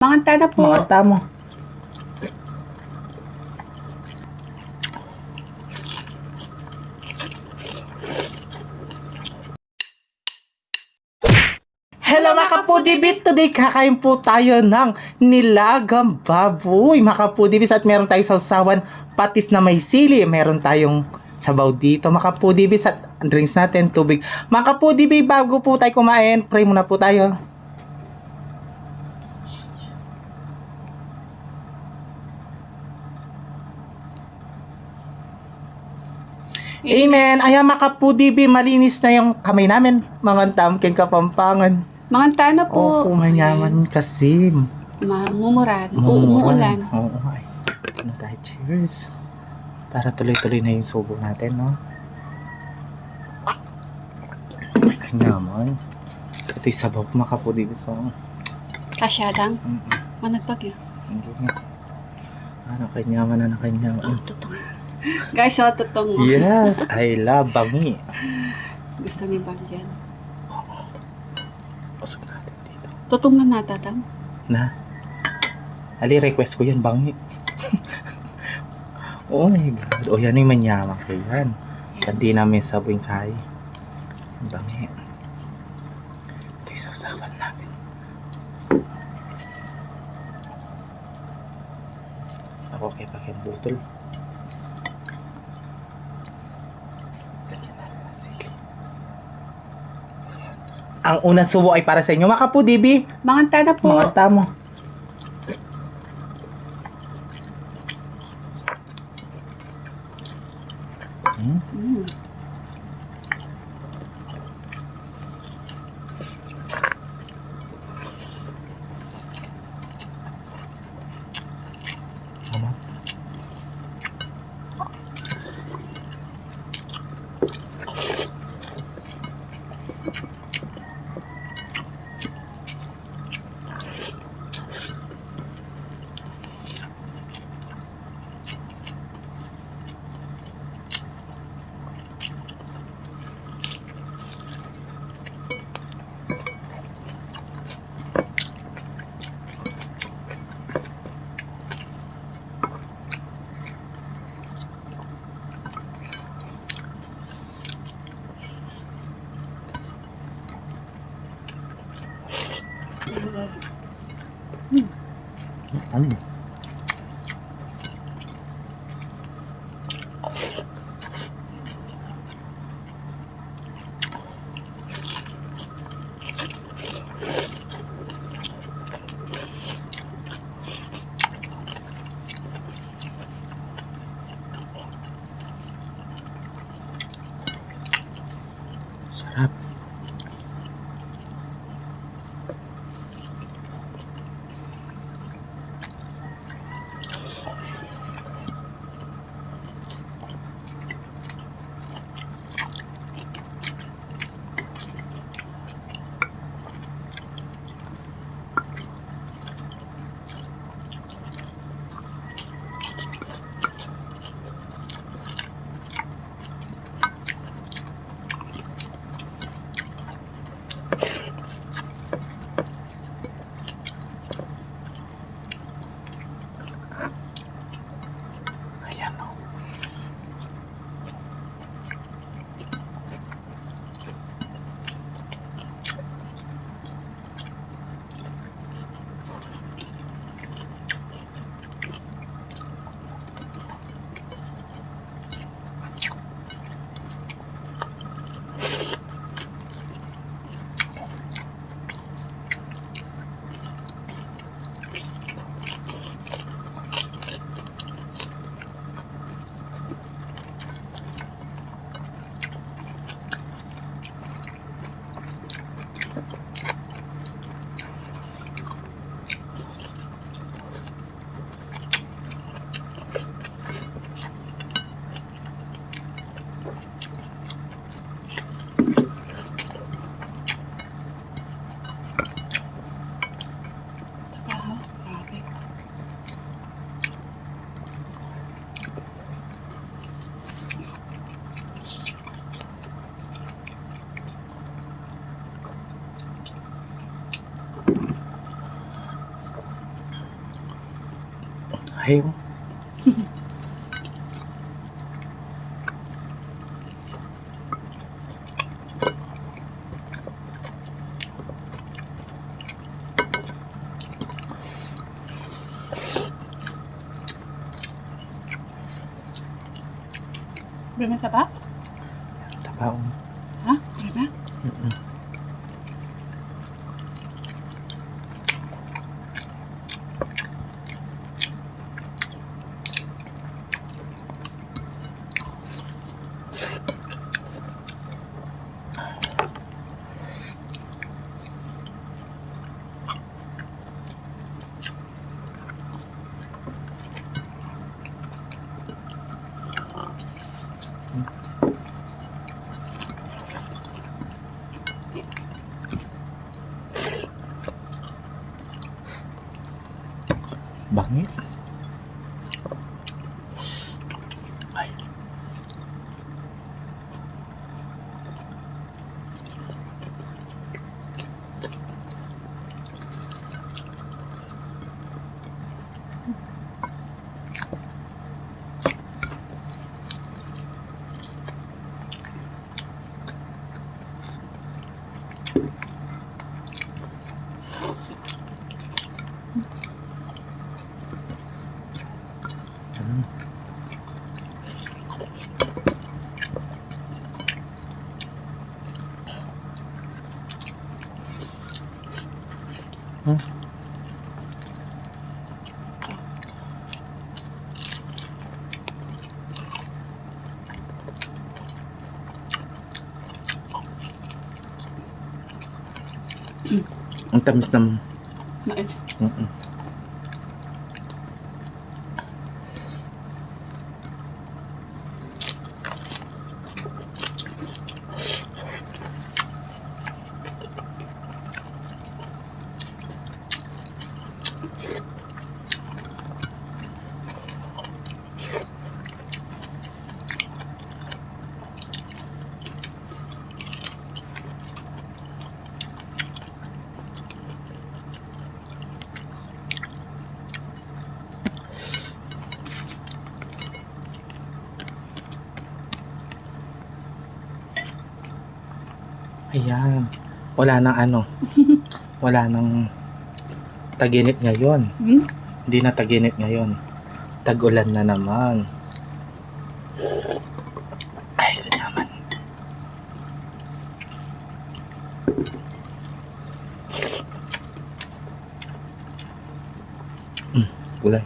Manganta na po. Manganta mo. Hello mga kapudibit! Today kakain po tayo ng nilagang baboy mga kapudibit at meron tayong sausawan patis na may sili. Meron tayong sabaw dito mga kapudibit at drinks natin, tubig. Mga kapudibit, bago po tayo kumain, pray muna po tayo. Amen. Ayan mga kapudibit, malinis na yung kamay namin. Mga tamkin kapampangan. Manganta na po. Oo, kumanyaman kasi. Mumuran. Umuulan. Oo, ay. Ano tayo? Cheers. Para tuloy-tuloy na yung subo natin, no? Ay, kanyaman. Ito yung sabaw ko mga kapudibit. So, Kasya lang. Managbag yun. hindi nga. Ano, kanyaman. Tutong. Guys, tutong. Yes, I love bangi. Gusto ni Bagyan. Pasok natin dito. Tutong na natatang. Na? Ali, request ko yan, bangi. Oh my God. O, yan yung manyaman ko yan. Hindi namin sabing kay. Bangi. Ito yung sasawan namin. Ako kay pakibutol. Lagyan namin ng sili. Ayan. Ang unang subo ay para sa inyo, mga kapudibi. Manganta na po. Manganta mo. Mm. Tama. Ano? Sarap. Ayaw. Berapa siapa? Tabaw. Hah? Berapa? Mm-mm. Bangit. Ay. Mm. Hmm. Ang tamis ng Mais. mm-mm. Ayan. Wala nang ano. Wala nang taginit ngayon. Hmm? Hindi na taginit ngayon. Tag-ulan na naman. Ay, ito naman. Gulay.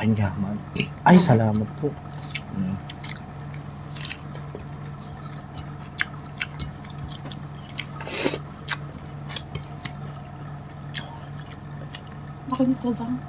Kanyaman. Ay, salamat po. Ako dito lang.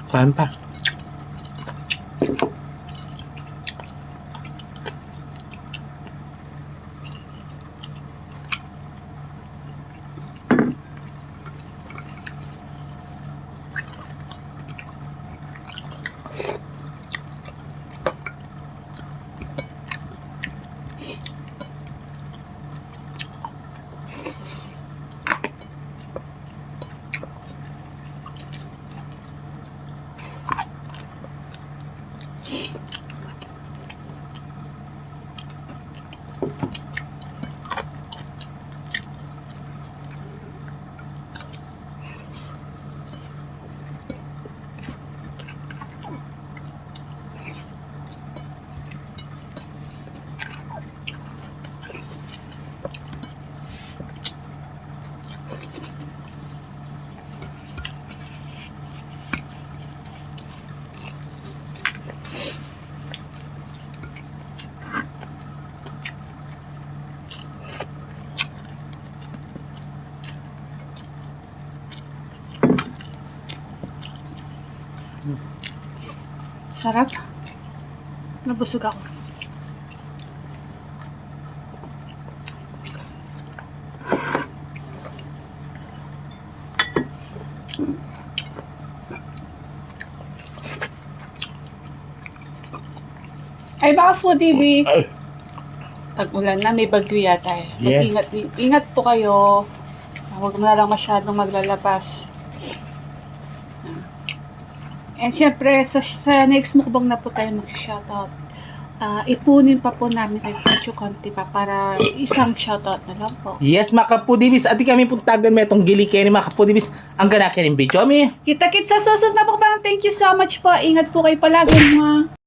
Kain pa. Sarap. Nabusog ako. Ay, baka foodie, B. Tag-ulan na, may bagyo yata eh. Yes. Ingat po kayo. Huwag mo na lang masyadong maglalabas. And syempre, sa next mukbang na po tayo mag-shoutout. Ipunin pa po namin kay Pacho Conti pa para isang shoutout na lang po. Yes, mga kapudibis. Ati kami puntagan mo itong gilikeni, mga kapudibis. Ang ganakin yung video, mi. Kita-kits sa susunod na mukbang. Thank you so much po. Ingat po kayo palagi, mga.